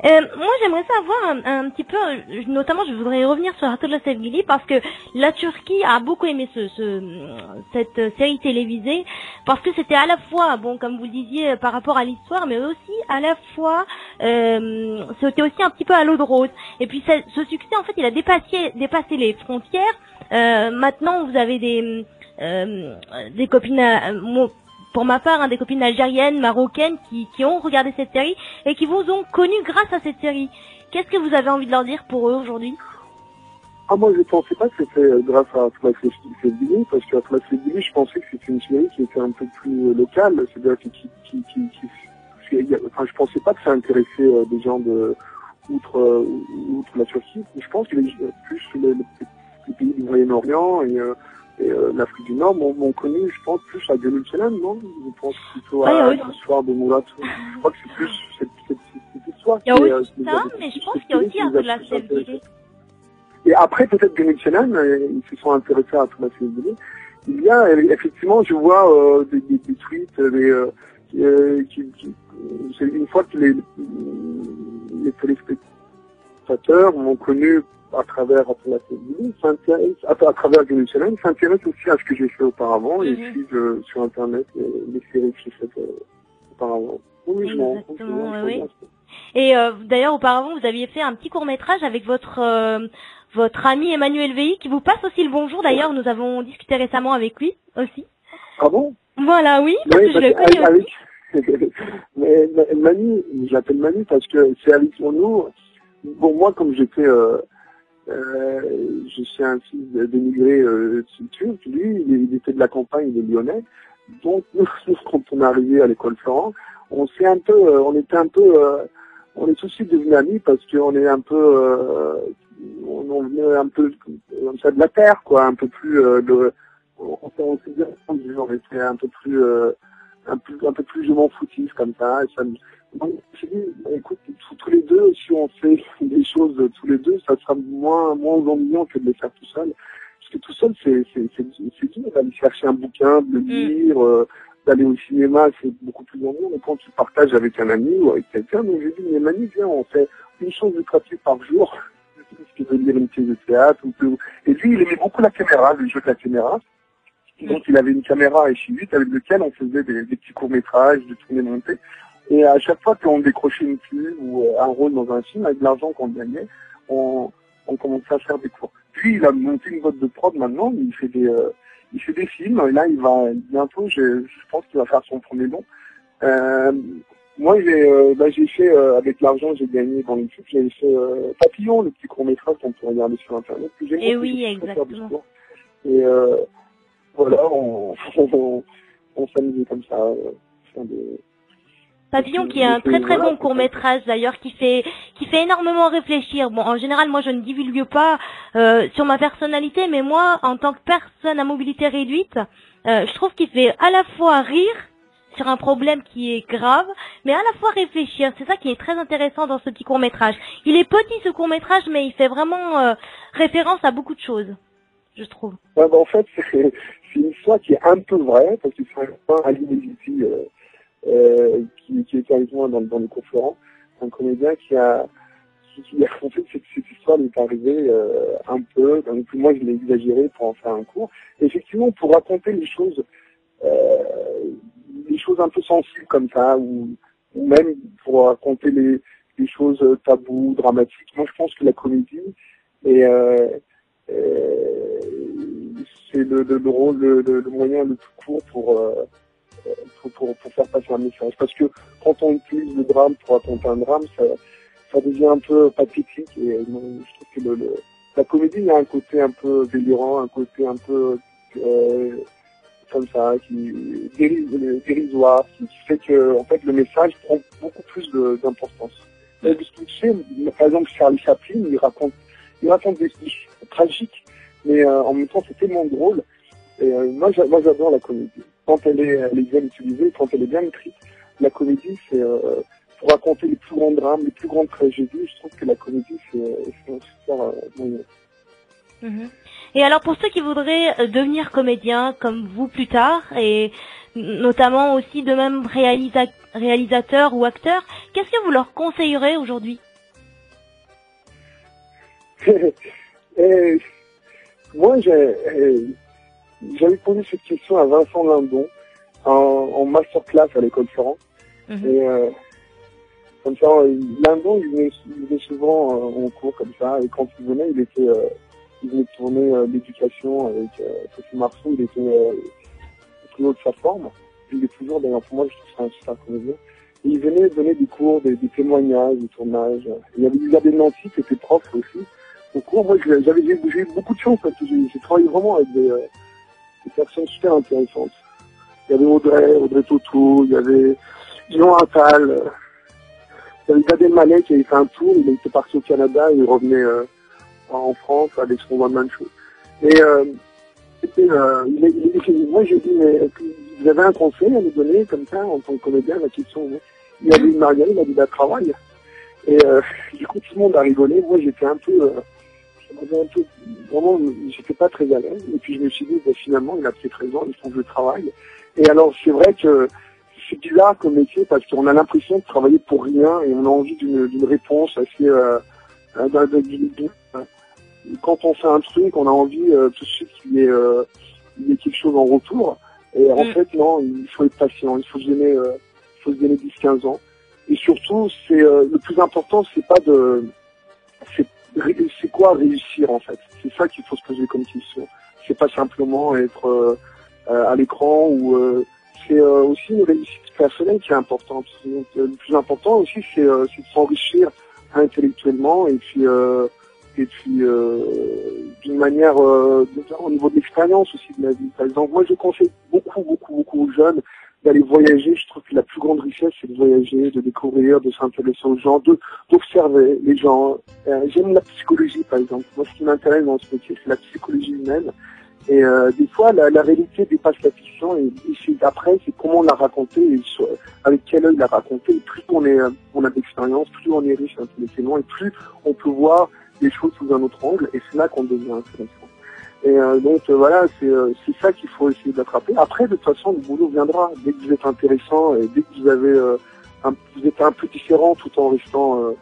Moi, j'aimerais savoir un petit peu, notamment, je voudrais revenir sur Hatırla Sevgili parce que la Turquie a beaucoup aimé cette série télévisée parce que c'était à la fois, bon, comme vous le disiez, par rapport à l'histoire, mais aussi à la fois, c'était aussi un petit peu à l'eau de rose. Et puis, ce succès, en fait, il a dépassé les frontières. Maintenant, vous avez des copines, pour ma part, des copines algériennes, marocaines qui ont regardé cette série et qui vous ont connu grâce à cette série. Qu'est-ce que vous avez envie de leur dire pour eux aujourd'hui? Ah, moi, je pensais pas que c'était grâce à Atlas Sevgili, parce que Atlas Sevgili, je pensais que c'était une série qui était un peu plus locale, c'est-à-dire enfin, je pensais pas que ça intéressait des gens outre la Turquie. Je pense que plus les pays du Moyen-Orient et l'Afrique du Nord m'ont connu, je pense, plus à Gönül Çelen, non? Je pense plutôt à l'histoire de Murat. Je crois que c'est plus cette histoire. Il y a aussi ça, mais je pense qu'il y a aussi Atlas Sevgili. Et après, peut-être Gönül Çelen, ils se sont intéressés à Atlas Sevgili. Il y a, effectivement, je vois des tweets, c'est une fois que les téléspectateurs m'ont connu à travers Atlas Sevgili, à travers Gönül Çelen, s'intéressent aussi à ce que j'ai fait auparavant et suivent sur Internet les séries que j'ai faites auparavant. Oui, oui. Et d'ailleurs, auparavant, vous aviez fait un petit court-métrage avec votre ami Emmanuel Veil, qui vous passe aussi le bonjour. D'ailleurs, nous avons discuté récemment avec lui aussi. Ah bon? Voilà, oui, parce que je le connais aussi. Mais Manu, je l'appelle Manu parce que c'est avec nous. Bon, moi, comme j'étais, je suis un fils d'émigré turc, lui, il était de la campagne, il est lyonnais. Donc, nous, quand on est arrivé à l'école Florent, on est tout de suite devenus amis parce qu'on est un peu, on venait un peu comme ça de la terre, quoi, un peu plus, on s'est bien entendu, on était un peu plus je m'en foutiste comme ça. Et ça donc, j'ai dit, écoute, tous les deux, si on fait des choses tous les deux, ça sera moins ennuyant que de les faire tout seul. Parce que tout seul, c'est dur d'aller chercher un bouquin, de le lire, d'aller au cinéma, c'est beaucoup plus ennuyant. Mais quand tu partages avec un ami ou avec quelqu'un, donc j'ai dit, mais Manu, viens, on fait une chose lucrative par jour. Ce qui veut dire une pièce de théâtre. Et lui, il aimait beaucoup la caméra, le jeu de la caméra. Donc il avait une caméra H8 avec lequel on faisait des petits courts-métrages, des tournées montées. Et à chaque fois qu'on décrochait une pub ou un rôle dans un film, avec l'argent qu'on gagnait, on commençait à faire des cours. Puis il a monté une boîte de prod maintenant, il fait des films, et là il va bientôt, je pense qu'il va faire son premier long. Moi j'ai fait, avec l'argent que j'ai gagné dans YouTube, j'ai fait Papillon, le petit court-métrage qu'on peut regarder sur Internet. Et oui, exactement. Et voilà, on s'amusait comme ça. Papillon, qui est un très très bon court-métrage d'ailleurs, qui fait énormément réfléchir. Bon, en général, moi je ne divulgue pas sur ma personnalité, mais moi, en tant que personne à mobilité réduite, je trouve qu'il fait à la fois rire sur un problème qui est grave, mais à la fois réfléchir. C'est ça qui est très intéressant dans ce petit court-métrage. Il est petit ce court-métrage, mais il fait vraiment référence à beaucoup de choses, je trouve. Ouais, bah, en fait, c'est une histoire qui est un peu vraie, parce que c'est un Ali Mejiti qui était avec moi dans le cours Florent, un comédien qui a en fait cette histoire lui est arrivée un peu, donc moi je l'ai exagéré pour en faire un cours. Et effectivement, pour raconter les choses un peu sensibles comme ça, ou même pour raconter les choses tabous, dramatiques, moi je pense que la comédie est c'est le rôle, le moyen le plus court pour faire passer un message. Parce que quand on utilise le drame pour raconter un drame, ça devient un peu pathétique. Et je trouve que la comédie, il y a un côté un peu délirant, un côté un peu comme ça, dérisoire, qui fait que en fait le message prend beaucoup plus d'importance. Tu sais, par exemple, Charlie Chaplin, il raconte des choses tragiques, mais en même temps c'est tellement drôle. Et moi j'adore la comédie. Quand elle est bien utilisée, quand elle est bien écrite, la comédie c'est pour raconter les plus grands drames, les plus grandes tragédies. Je trouve que la comédie c'est un super moyen. Et alors pour ceux qui voudraient devenir comédien comme vous plus tard, et notamment aussi de même réalisateur ou acteur, qu'est-ce que vous leur conseillerez aujourd'hui? Et moi, j'avais posé cette question à Vincent Lindon en masterclass à l'école Florent. Et comme ça, Lindon, il venait souvent en cours comme ça. Et quand il venait, il venait tourner l'éducation avec Sophie Marceau. Il était plus haut de sa forme. Il est toujours, d'ailleurs, pour moi, je trouve ça un super comédien. Et il venait donner des cours, des témoignages, des tournages. Il y avait Isabelle Nancy qui était prof aussi. Au cours, moi, j'ai eu beaucoup de chance parce que j'ai travaillé vraiment avec des personnes super intéressantes. Il y avait Audrey Tautou, il y avait Jean Attal, il y avait Gad Elmaleh qui avait fait un tour, il était parti au Canada, il revenait en France avec son one-man show. Et moi j'ai dit, mais vous avez un conseil à nous donner comme ça en tant que comédien, la question, il y avait une Marianne, il a dit la travail. Et du coup tout le monde a rigolé, moi j'étais un peu vraiment, j'étais pas très à l'aise. Et puis je me suis dit, finalement, il a peut-être raison, il faut que je travaille. Et alors, c'est vrai que c'est bizarre comme métier parce qu'on a l'impression de travailler pour rien et on a envie d'une réponse assez, quand on fait un truc, on a envie tout de suite qu'il y ait quelque chose en retour. Et en fait, non, il faut être patient, il faut se donner 10-15 ans. Et surtout, le plus important, c'est quoi réussir en fait? C'est ça qu'il faut se poser comme question. C'est pas simplement être à l'écran ou c'est aussi une réussite personnelle qui est importante. Donc, le plus important aussi, c'est de s'enrichir intellectuellement et puis d'une manière au niveau de l'expérience aussi de la vie. Par exemple, moi je conseille beaucoup aux jeunes d'aller voyager. Je trouve que la plus grande richesse, c'est de voyager, de découvrir, de s'intéresser aux gens, d'observer les gens. J'aime la psychologie, par exemple. Moi, ce qui m'intéresse dans ce métier, c'est la psychologie humaine. Et des fois, la réalité dépasse la fiction. Et après, c'est comment on l'a raconté, et avec quel œil l'a raconté. Et plus on a d'expérience, plus on est riche intellectuellement, et plus on peut voir les choses sous un autre angle. Et c'est là qu'on devient intéressant. Et donc voilà, c'est ça qu'il faut essayer d'attraper. Après, de toute façon, le boulot viendra dès que vous êtes intéressant et dès que vous avez vous êtes un peu différent tout en restant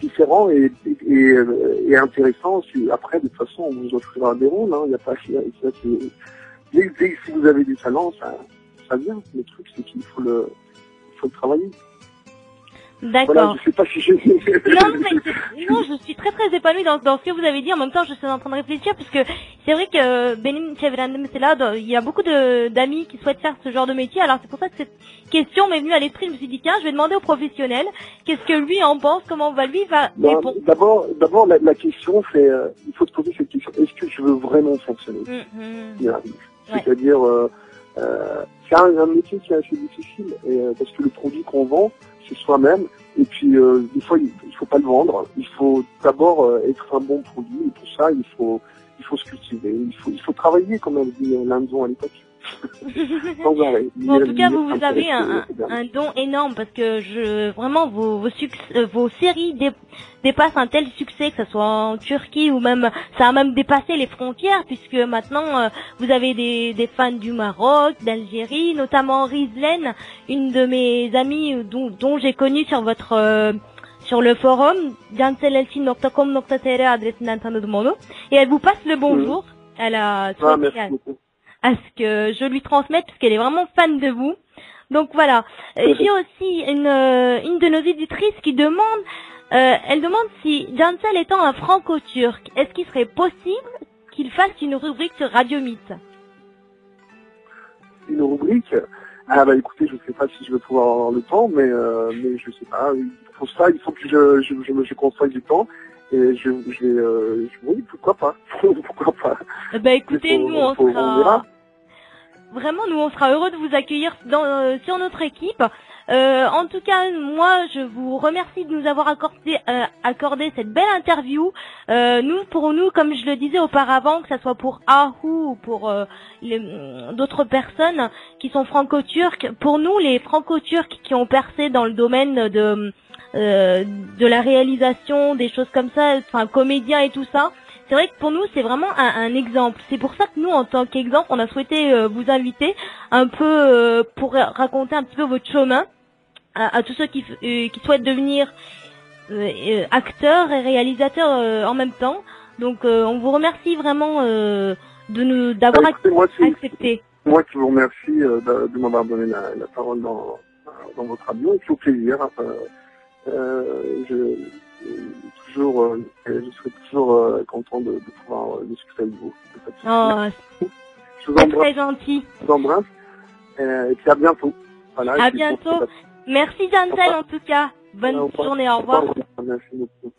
différent et intéressant. Après, de toute façon, on vous offrira des rôles. Il y a pas dès que si vous avez du talent, ça vient. Le truc, c'est qu'il faut le travailler. D'accord. Voilà, je sais pas si j'ai... Non, je suis très épanouie dans ce que vous avez dit. En même temps, je suis en train de réfléchir parce que c'est vrai que Benim Çevrendem, c'est là, il y a beaucoup d'amis qui souhaitent faire ce genre de métier. Alors c'est pour ça que cette question m'est venue à l'esprit. Je me suis dit, tiens, je vais demander au professionnel qu'est-ce que lui en pense, comment lui va répondre. D'abord, la question, c'est, il faut se poser cette question. Est-ce que je veux vraiment fonctionner? C'est-à-dire, c'est un métier qui est assez difficile parce que le produit qu'on vend, c'est soi-même, et puis des fois il faut pas le vendre, il faut d'abord être un bon produit, et pour ça il faut se cultiver, il faut travailler comme avait dit Lindon à l'époque. Sans arrêt. Bon, en tout cas, vous avez un don énorme parce que vraiment vos séries dépassent un tel succès, que ce soit en Turquie ou même ça a même dépassé les frontières puisque maintenant vous avez des fans du Maroc, d'Algérie, notamment Rizlen, une de mes amies dont j'ai connu sur le forum cancelelcin.com.tr adresinden tanıdım onu et elle vous passe le bonjour. Elle a souhaité à ce que je lui transmette parce qu'elle est vraiment fan de vous. Donc voilà. J'ai aussi une de nos éditrices qui demande, elle demande si Cancel étant un franco-turc, est-ce qu'il serait possible qu'il fasse une rubrique sur Radio Mythe? Une rubrique? Ah bah écoutez, je sais pas si je vais pouvoir avoir le temps, mais je sais pas. Pour ça, il faut que je consacre du temps. Et oui, pourquoi pas? Pourquoi pas? Bah écoutez, nous on sera heureux de vous accueillir sur notre équipe. En tout cas, moi, je vous remercie de nous avoir accordé cette belle interview. Pour nous, comme je le disais auparavant, que ça soit pour Ahu ou pour d'autres personnes qui sont franco-turcs, pour nous, les franco-turcs qui ont percé dans le domaine de la réalisation, des choses comme ça, enfin comédiens et tout ça, c'est vrai que pour nous c'est vraiment un exemple. C'est pour ça que nous en tant qu'exemple on a souhaité vous inviter un peu pour raconter un petit peu votre chemin à tous ceux qui souhaitent devenir acteur et réalisateur en même temps. Donc on vous remercie vraiment d'avoir accepté. Moi qui vous remercie de m'avoir donné la parole dans votre radio, et puis au plaisir. Je serai toujours content de pouvoir discuter avec vous. C'est très gentil. Je vous embrasse et puis à bientôt. Voilà, à bientôt. Merci Jantel en tout cas. Bonne journée, au revoir. Merci beaucoup.